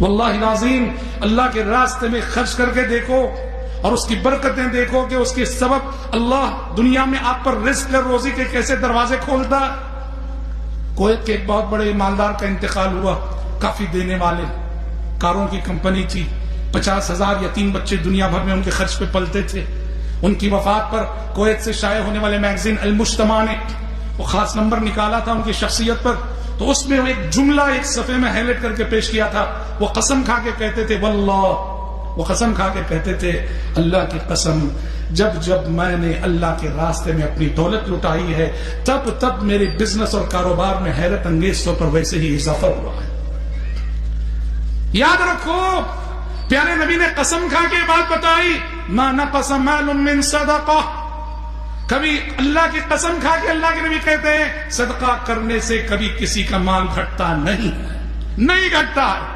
واللہ العظیم اللہ کے راستے میں خرچ کر کے دیکھو اور اس کی برکتیں دیکھو کہ اس کے سبب اللہ دنیا میں آپ پر رزق اور روزی کے کیسے دروازے کھولتا ہے۔ کویت کے ایک بہت بڑے مالدار کا انتقال ہوا، کافی دینے والے، کاروں کی کمپنی تھی، 50,000 یتیم بچے دنیا بھر میں ان کے خرچ پہ پلتے تھے۔ ان کی وفات پر کویت سے شائع ہونے والے میگزین المجتمع نے وہ خاص نمبر نکالا تھا ان کی شخصیت پر، تو اس میں ایک جملہ ایک صفحے میں ہائلائٹ کر کے پیش کیا تھا۔ وہ قسم کھا کے کہتے تھے، واللہ، وہ قسم کھا کے کہتے تھے، اللہ کی قسم، جب جب میں نے اللہ کے راستے میں اپنی دولت لٹائی ہے تب تب میرے بزنس اور کاروبار میں حیرت انگیز طور پر ویسے ہی اضافہ ہوا ہے۔ یاد رکھو، پیارے نبی نے قسم کھا کے بات بتائی، ما نقص مال من صدقہ، کبھی اللہ کی قسم کھا کے اللہ کے نبی کہتے ہیں صدقہ کرنے سے کبھی کسی کا مال گھٹتا نہیں گھٹتا ہے۔